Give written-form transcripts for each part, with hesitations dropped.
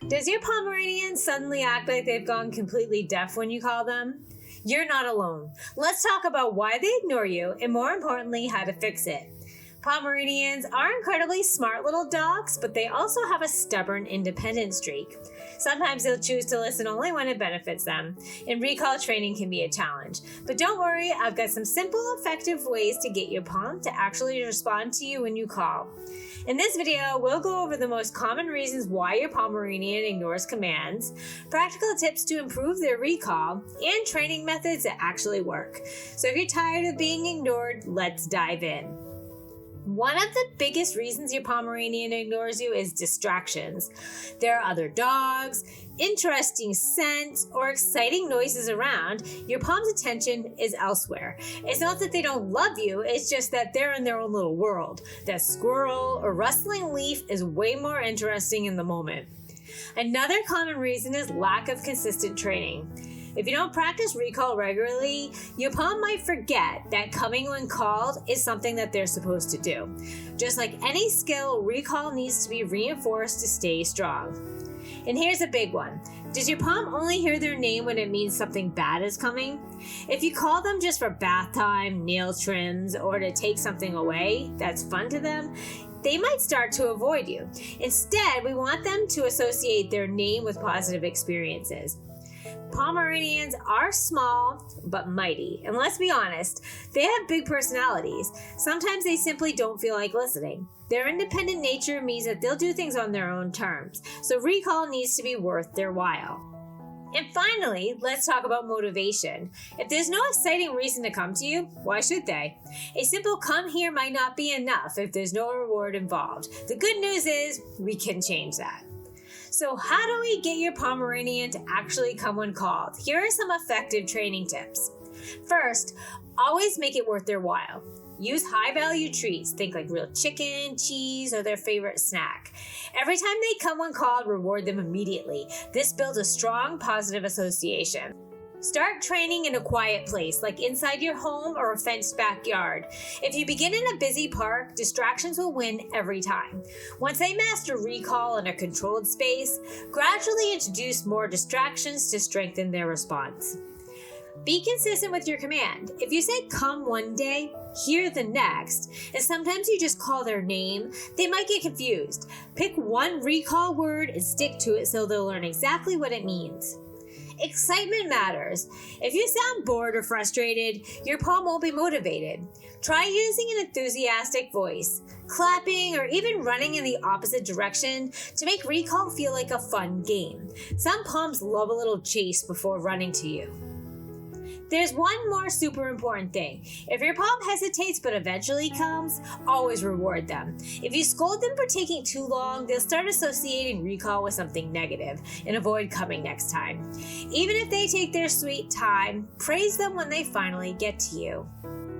Does your Pomeranian suddenly act like they've gone completely deaf when you call them? You're not alone. Let's talk about why they ignore you and, more importantly, how to fix it. Pomeranians are incredibly smart little dogs, but they also have a stubborn, independent streak. Sometimes they'll choose to listen only when it benefits them, and recall training can be a challenge. But don't worry, I've got some simple, effective ways to get your Pom to actually respond to you when you call. In this video, we'll go over the most common reasons why your Pomeranian ignores commands, practical tips to improve their recall, and training methods that actually work. So if you're tired of being ignored, let's dive in. One of the biggest reasons your Pomeranian ignores you is distractions. There are other dogs, interesting scents, or exciting noises around. Your Pom's attention is elsewhere. It's not that they don't love you, it's just that they're in their own little world. That squirrel or rustling leaf is way more interesting in the moment. Another common reason is lack of consistent training. If you don't practice recall regularly, your Pom might forget that coming when called is something that they're supposed to do. Just like any skill, recall needs to be reinforced to stay strong. And here's a big one. Does your Pom only hear their name when it means something bad is coming? If you call them just for bath time, nail trims, or to take something away that's fun to them, they might start to avoid you. Instead, we want them to associate their name with positive experiences. Pomeranians are small but mighty, and let's be honest, they have big personalities. Sometimes they simply don't feel like listening. Their independent nature means that they'll do things on their own terms, so recall needs to be worth their while. And finally, let's talk about motivation. If there's no exciting reason to come to you, why should they? A simple come here might not be enough if there's no reward involved. The good news is we can change that. So how do we get your Pomeranian to actually come when called? Here are some effective training tips. First, always make it worth their while. Use high-value treats, think like real chicken, cheese, or their favorite snack. Every time they come when called, reward them immediately. This builds a strong, positive association. Start training in a quiet place, like inside your home or a fenced backyard. If you begin in a busy park, distractions will win every time. Once they master recall in a controlled space, gradually introduce more distractions to strengthen their response. Be consistent with your command. If you say come one day, here the next, and sometimes you just call their name, they might get confused. Pick one recall word and stick to it so they'll learn exactly what it means. Excitement matters. If you sound bored or frustrated, your Pom won't be motivated. Try using an enthusiastic voice, clapping, or even running in the opposite direction to make recall feel like a fun game. Some Poms love a little chase before running to you. There's one more super important thing. If your Pom hesitates but eventually comes, always reward them. If you scold them for taking too long, they'll start associating recall with something negative and avoid coming next time. Even if they take their sweet time, praise them when they finally get to you.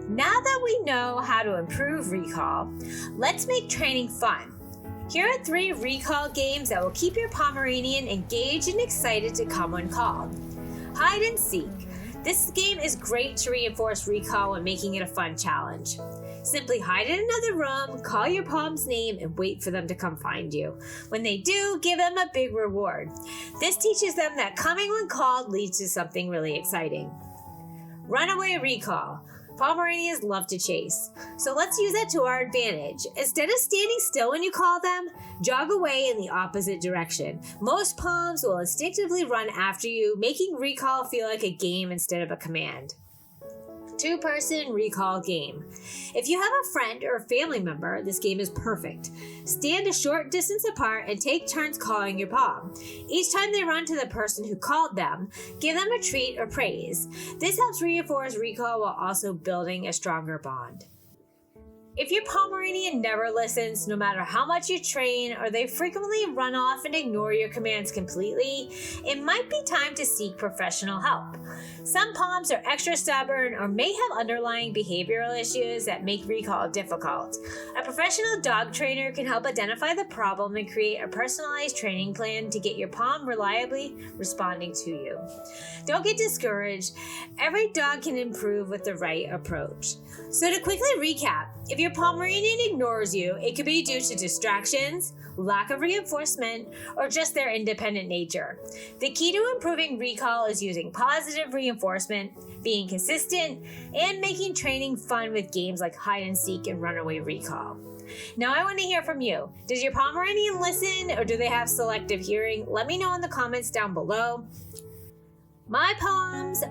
Now that we know how to improve recall, let's make training fun. Here are 3 recall games that will keep your Pomeranian engaged and excited to come when called. Hide and seek. This game is great to reinforce recall when making it a fun challenge. Simply hide in another room, call your Pom's name, and wait for them to come find you. When they do, give them a big reward. This teaches them that coming when called leads to something really exciting. Runaway recall. Pomeranians love to chase, so let's use that to our advantage. Instead of standing still when you call them, jog away in the opposite direction. Most Poms will instinctively run after you, making recall feel like a game instead of a command. 2-person recall game. If you have a friend or a family member, this game is perfect. Stand a short distance apart and take turns calling your Pom. Each time they run to the person who called them, give them a treat or praise. This helps reinforce recall while also building a stronger bond. If your Pomeranian never listens, no matter how much you train, or they frequently run off and ignore your commands completely, it might be time to seek professional help. Some Poms are extra stubborn or may have underlying behavioral issues that make recall difficult. A professional dog trainer can help identify the problem and create a personalized training plan to get your Pom reliably responding to you. Don't get discouraged. Every dog can improve with the right approach. So to quickly recap, if your Pomeranian ignores you, it could be due to distractions, lack of reinforcement, or just their independent nature. The key to improving recall is using positive reinforcement, being consistent, and making training fun with games like hide and seek and runaway recall. Now I want to hear from you. Does your Pomeranian listen, or do they have selective hearing? Let me know in the comments down below. My Poms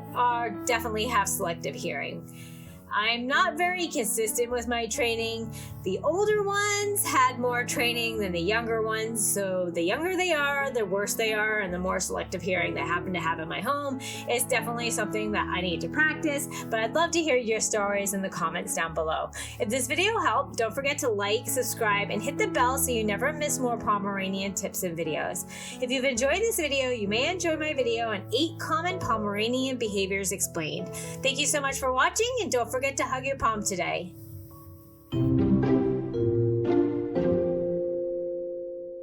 definitely have selective hearing. I'm not very consistent with my training. The older ones had more training than the younger ones, so the younger they are, the worse they are, and the more selective hearing they happen to have in my home. It's definitely something that I need to practice, but I'd love to hear your stories in the comments down below. If this video helped, don't forget to like, subscribe, and hit the bell so you never miss more Pomeranian tips and videos. If you've enjoyed this video, you may enjoy my video on 8 common Pomeranian behaviors explained. Thank you so much for watching, and don't forget to hug your Pom today.